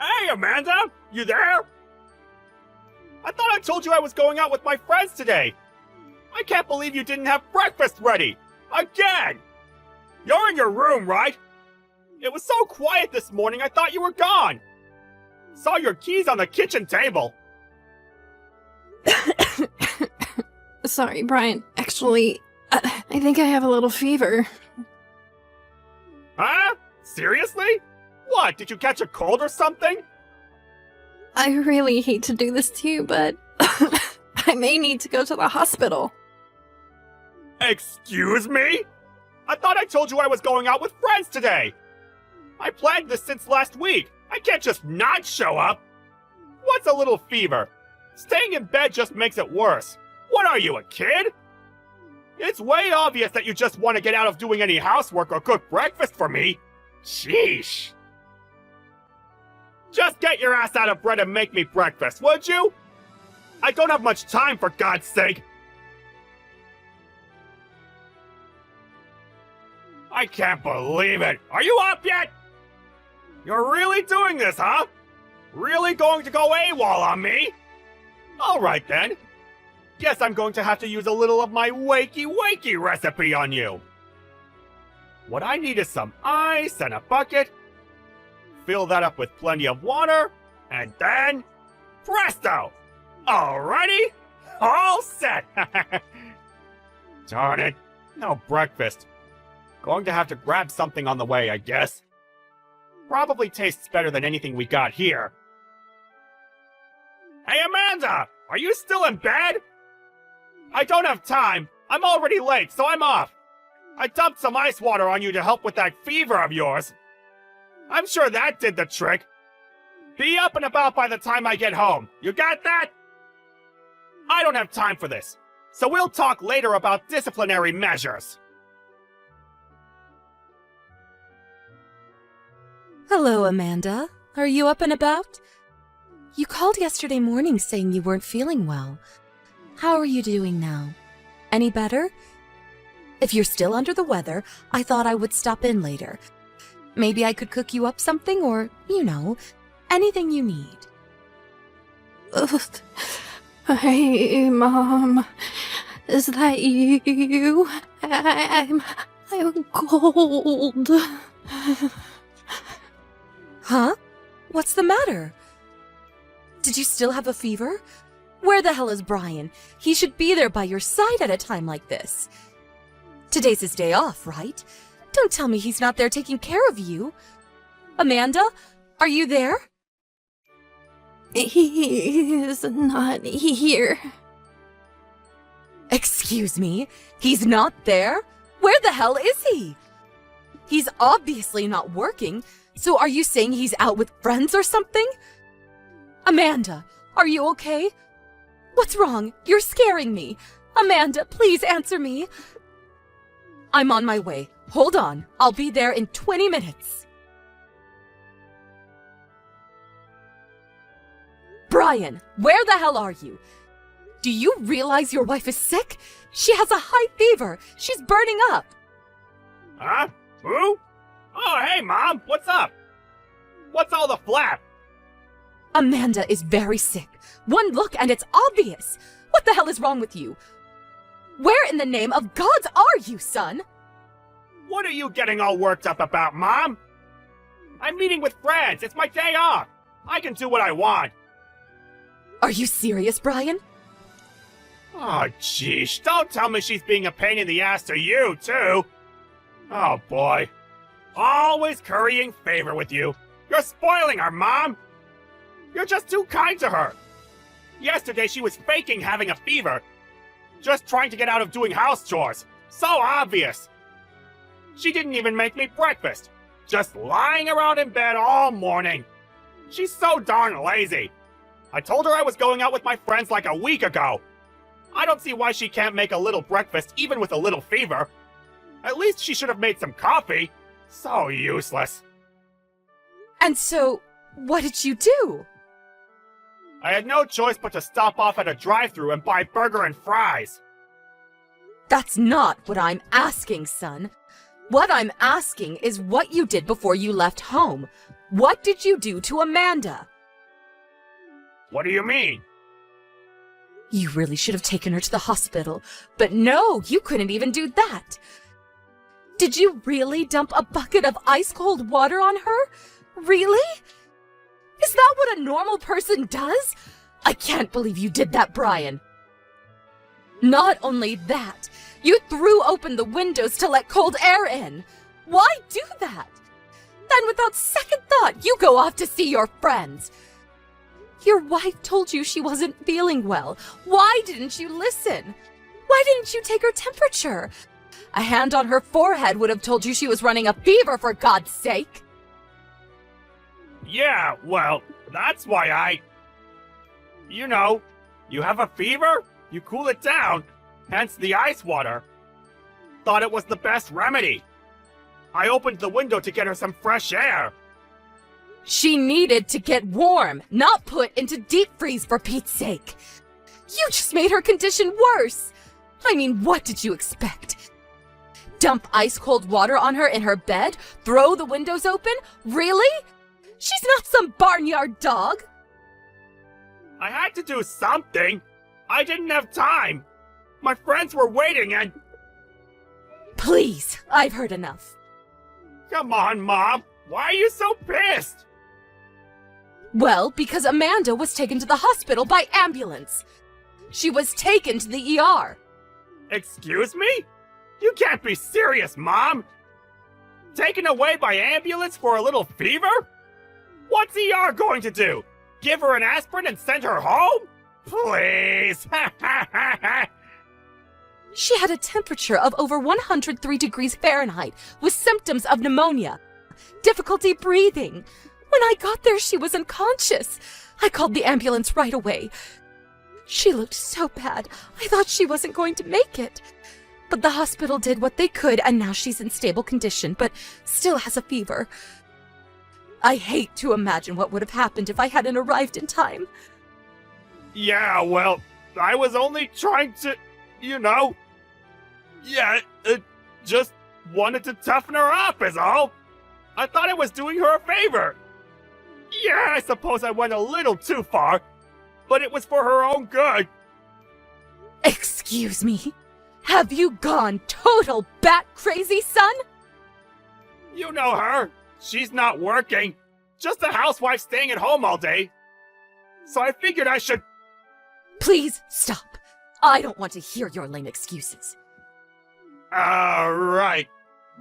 Hey, Amanda! You there? I thought I told you I was going out with my friends today. I can't believe you didn't have breakfast ready! Again! You're in your room, right? It was so quiet this morning I thought you were gone. Saw your keys on the kitchen table. Sorry, Brian. Actually, I think I have a little fever. Huh? Seriously? What, did you catch a cold or something? I really hate to do this to you, but I may need to go to the hospital. Excuse me? I thought I told you I was going out with friends today. I planned this since last week. I can't just not show up. What's a little fever? Staying in bed just makes it worse. What are you, a kid? It's way obvious that you just want to get out of doing any housework or cook breakfast for me. Sheesh. Just get your ass out of bed and make me breakfast, would you? I don't have much time, for God's sake. I can't believe it. Are you up yet? You're really doing this, huh? Really going to go AWOL on me? Alright then. Guess I'm going to have to use a little of my wakey-wakey recipe on you. What I need is some ice and a bucket. Fill that up with plenty of water, and then... presto! Alrighty? All set! Darn it. No breakfast. Going to have to grab something on the way, I guess. Probably tastes better than anything we got here. Hey, Amanda! Are you still in bed? I don't have time. I'm already late, so I'm off. I dumped some ice water on you to help with that fever of yours. I'm sure that did the trick. Be up and about by the time I get home. You got that? I don't have time for this, so we'll talk later about disciplinary measures. Hello, Amanda. Are you up and about? You called yesterday morning saying you weren't feeling well. How are you doing now? Any better? If you're still under the weather, I thought I would stop in later. Maybe I could cook you up something or, anything you need. Hey, Mom. Is that you? I'm cold. Huh? What's the matter? Did you still have a fever? Where the hell is Brian? He should be there by your side at a time like this. Today's his day off, right? Don't tell me he's not there taking care of you. Amanda, are you there? He's not here. Excuse me? He's not there? Where the hell is he? He's obviously not working, so are you saying he's out with friends or something? Amanda, are you okay? What's wrong? You're scaring me. Amanda, please answer me. I'm on my way. Hold on. I'll be there in 20 minutes. Brian, where the hell are you? Do you realize your wife is sick? She has a high fever. She's burning up. Huh? Who? Oh, hey, Mom. What's up? What's all the flap? Amanda is very sick. One look and it's obvious. What the hell is wrong with you? Where in the name of gods are you, son? What are you getting all worked up about, Mom? I'm meeting with friends. It's my day off. I can do what I want. Are you serious, Brian? Oh, jeez. Don't tell me she's being a pain in the ass to you, too. Oh, boy. Always currying favor with you. You're spoiling her, Mom. You're just too kind to her. Yesterday, she was faking having a fever. Just trying to get out of doing house chores. So obvious. She didn't even make me breakfast. Just lying around in bed all morning. She's so darn lazy. I told her I was going out with my friends like a week ago. I don't see why she can't make a little breakfast even with a little fever. At least she should have made some coffee. So useless. And so, what did you do? I had no choice but to stop off at a drive-thru and buy burger and fries. That's not what I'm asking, son. What I'm asking is what you did before you left home. What did you do to Amanda? What do you mean? You really should have taken her to the hospital, but no, you couldn't even do that. Did you really dump a bucket of ice-cold water on her? Really? Is that what a normal person does? I can't believe you did that, Brian. Not only that, you threw open the windows to let cold air in. Why do that? Then without second thought, you go off to see your friends. Your wife told you she wasn't feeling well. Why didn't you listen? Why didn't you take her temperature? A hand on her forehead would have told you she was running a fever, for God's sake. Yeah, well, that's why You know, you have a fever, you cool it down, hence the ice water. Thought it was the best remedy. I opened the window to get her some fresh air. She needed to get warm, not put into deep freeze, for Pete's sake. You just made her condition worse. I mean, what did you expect? Dump ice-cold water on her in her bed? Throw the windows open? Really? She's not some barnyard dog. I had to do something. I didn't have time. My friends were waiting and... Please, I've heard enough. Come on, Mom. Why are you so pissed? Well, because Amanda was taken to the hospital by ambulance. She was taken to the ER. Excuse me? You can't be serious, Mom. Taken away by ambulance for a little fever? What's ER going to do? Give her an aspirin and send her home? Please. She had a temperature of over 103 degrees Fahrenheit with symptoms of pneumonia, difficulty breathing. When I got there, she was unconscious. I called the ambulance right away. She looked so bad, I thought she wasn't going to make it. But the hospital did what they could, and now she's in stable condition, but still has a fever. I hate to imagine what would have happened if I hadn't arrived in time. Yeah, well, I was only trying to, just wanted to toughen her up is all. I thought I was doing her a favor. Yeah, I suppose I went a little too far, but it was for her own good. Excuse me? Have you gone total bat crazy, son? You know her. She's not working. Just a housewife staying at home all day. So I figured I should... Please stop. I don't want to hear your lame excuses. Right.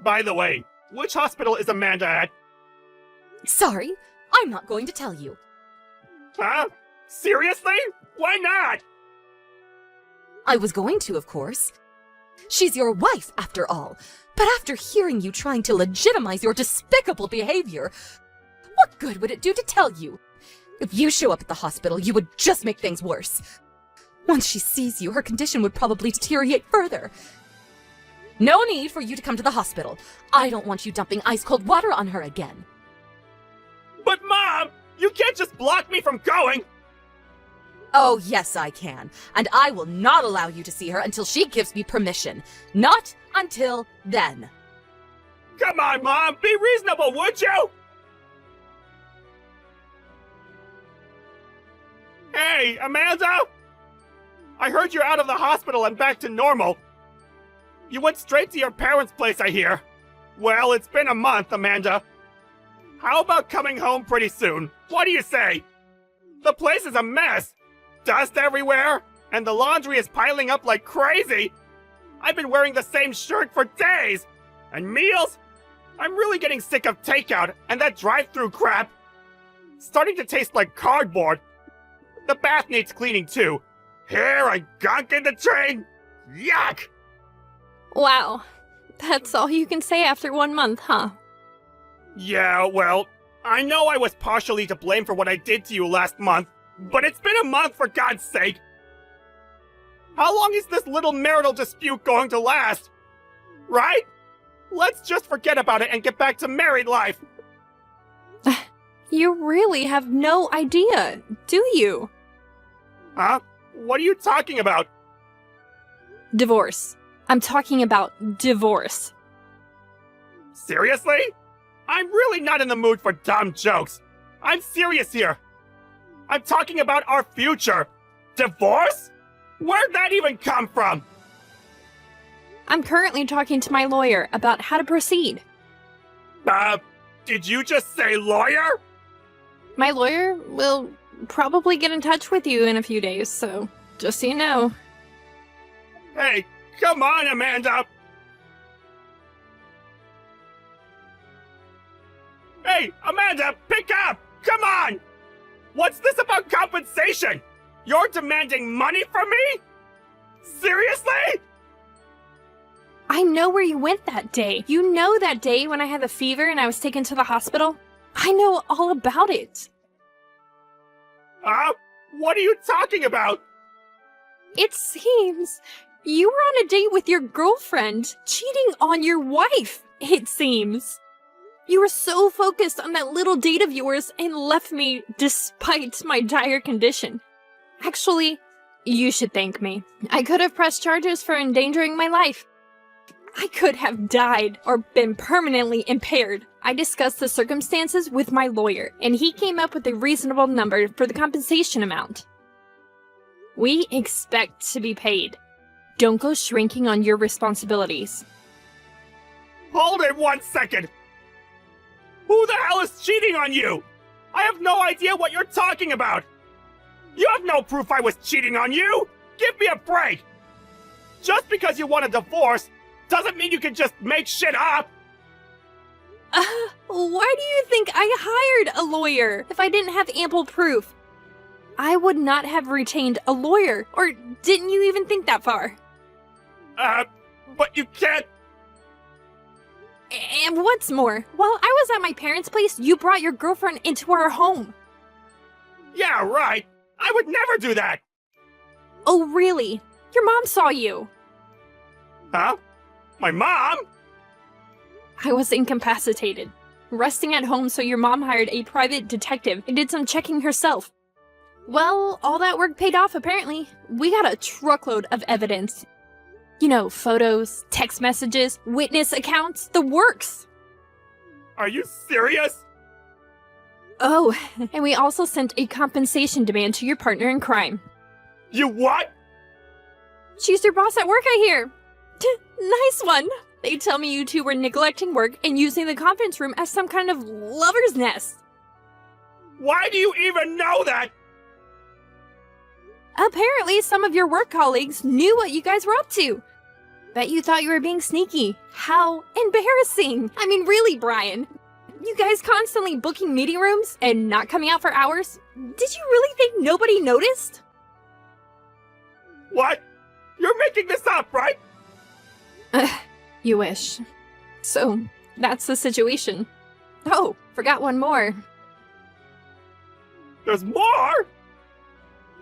By the way, which hospital is Amanda at? Sorry, I'm not going to tell you. Huh? Seriously? Why not? I was going to, of course. She's your wife, after all. But after hearing you trying to legitimize your despicable behavior, what good would it do to tell you? If you show up at the hospital, you would just make things worse. Once she sees you, her condition would probably deteriorate further. No need for you to come to the hospital. I don't want you dumping ice-cold water on her again. But Mom, you can't just block me from going. Oh, yes, I can. And I will not allow you to see her until she gives me permission. Not until then. Come on, Mom, be reasonable, would you? Hey, Amanda! I heard you're out of the hospital and back to normal. You went straight to your parents' place, I hear. Well, it's been a month, Amanda. How about coming home pretty soon? What do you say? The place is a mess. Dust everywhere, and the laundry is piling up like crazy. I've been wearing the same shirt for days. And meals? I'm really getting sick of takeout and that drive-through crap. Starting to taste like cardboard. The bath needs cleaning too. Hair and gunk in the drain. Yuck! Wow. That's all you can say after 1 month, huh? Yeah, well, I know I was partially to blame for what I did to you last month, but it's been a month for God's sake. How long is this little marital dispute going to last? Right? Let's just forget about it and get back to married life. You really have no idea, do you? Huh? What are you talking about? Divorce. I'm talking about divorce. Seriously? I'm really not in the mood for dumb jokes. I'm serious here. I'm talking about our future. Divorce? Where'd that even come from? I'm currently talking to my lawyer about how to proceed. Did you just say lawyer? My lawyer will probably get in touch with you in a few days, so just so you know. Hey, come on, Amanda! Hey, Amanda, pick up! Come on! What's this about compensation? You're demanding money from me? Seriously? I know where you went that day. You know that day when I had the fever and I was taken to the hospital? I know all about it. What are you talking about? It seems you were on a date with your girlfriend, cheating on your wife, it seems. You were so focused on that little date of yours and left me despite my dire condition. Actually, you should thank me. I could have pressed charges for endangering my life. I could have died or been permanently impaired. I discussed the circumstances with my lawyer, and he came up with a reasonable number for the compensation amount. We expect to be paid. Don't go shrinking on your responsibilities. Hold it 1 second! Who the hell is cheating on you? I have no idea what you're talking about! You have no proof I was cheating on you! Give me a break! Just because you want a divorce doesn't mean you can just make shit up! Why do you think I hired a lawyer if I didn't have ample proof? I would not have retained a lawyer, or didn't you even think that far? But you can't... And what's more, while I was at my parents' place, you brought your girlfriend into our home. Yeah, right! I would never do that! Oh, really? Your mom saw you. Huh? My mom? I was incapacitated, resting at home, so your mom hired a private detective and did some checking herself. Well, all that work paid off, apparently. We got a truckload of evidence. You know, photos, text messages, witness accounts, the works. Are you serious? Oh, and we also sent a compensation demand to your partner in crime. You what? She's your boss at work, I hear. Nice one. They tell me you two were neglecting work and using the conference room as some kind of lover's nest. Why do you even know that? Apparently, some of your work colleagues knew what you guys were up to. Bet you thought you were being sneaky. How embarrassing. I mean, really, Brian. You guys constantly booking meeting rooms and not coming out for hours? Did you really think nobody noticed? What? You're making this up, right? You wish. So, that's the situation. Oh, forgot one more. There's more?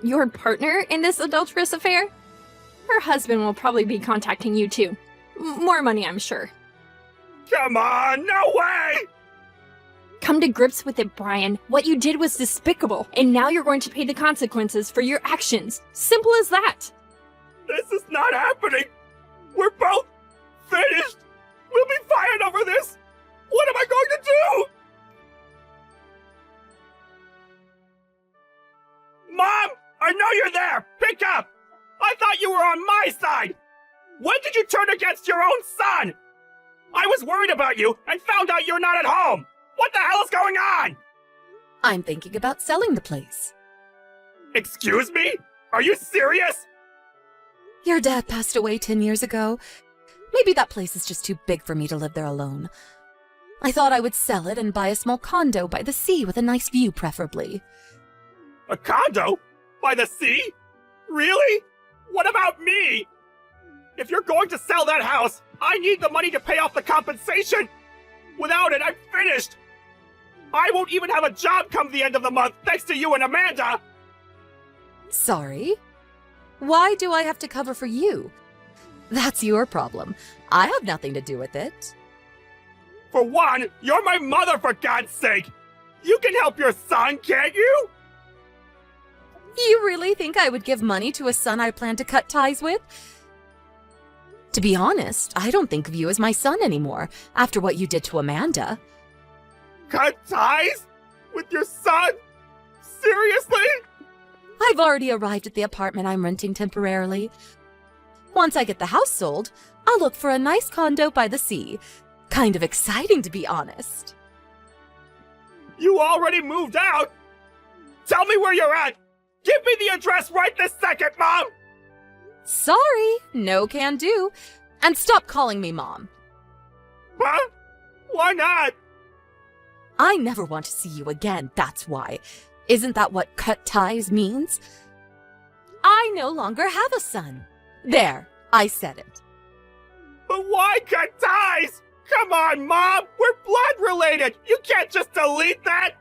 Your partner in this adulterous affair? Her husband will probably be contacting you too. More money, I'm sure. Come on, no way! Come to grips with it, Brian. What you did was despicable, and now you're going to pay the consequences for your actions. Simple as that. This is not happening! We're both finished! We'll be fired over this! What am I going to do? Mom! I know you're there! Pick up! I thought you were on my side! When did you turn against your own son? I was worried about you and found out you're not at home! What the hell is going on? I'm thinking about selling the place. Excuse me? Are you serious? Your dad passed away 10 years ago. Maybe that place is just too big for me to live there alone. I thought I would sell it and buy a small condo by the sea with a nice view, preferably. A condo? By the sea? Really? What about me? If you're going to sell that house, I need the money to pay off the compensation. Without it, I'm finished. I won't even have a job come the end of the month thanks to you and Amanda. Sorry? Why do I have to cover for you? That's your problem. I have nothing to do with it. For one, you're my mother, for God's sake. You can help your son, can't you? You really think I would give money to a son I plan to cut ties with? To be honest, I don't think of you as my son anymore, after what you did to Amanda. Cut ties? With your son? Seriously? I've already arrived at the apartment I'm renting temporarily. Once I get the house sold, I'll look for a nice condo by the sea. Kind of exciting, to be honest. You already moved out? Tell me where you're at! Give me the address right this second, Mom! Sorry, no can do. And stop calling me Mom. Huh? Why not? I never want to see you again, that's why. Isn't that what cut ties means? I no longer have a son. There, I said it. But why cut ties? Come on, Mom! We're blood related! You can't just delete that!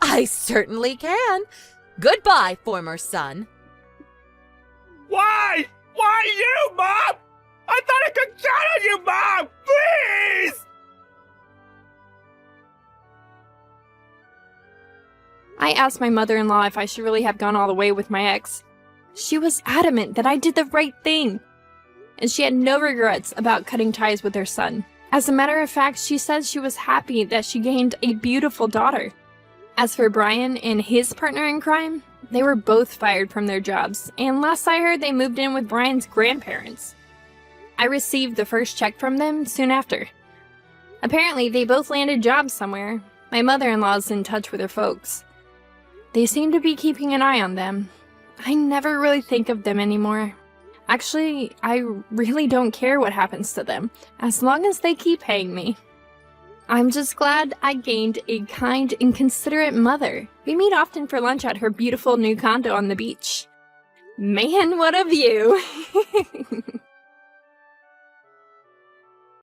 I certainly can. Goodbye, former son. Why? Why you, Mom? I thought I could count on you, Mom! Please! I asked my mother-in-law if I should really have gone all the way with my ex. She was adamant that I did the right thing, and she had no regrets about cutting ties with her son. As a matter of fact, she said she was happy that she gained a beautiful daughter. As for Brian and his partner in crime, they were both fired from their jobs, and last I heard they moved in with Brian's grandparents. I received the first check from them soon after. Apparently, they both landed jobs somewhere. My mother-in-law's in touch with her folks. They seem to be keeping an eye on them. I never really think of them anymore. Actually, I really don't care what happens to them, as long as they keep paying me. I'm just glad I gained a kind and considerate mother. We meet often for lunch at her beautiful new condo on the beach. Man, what a view!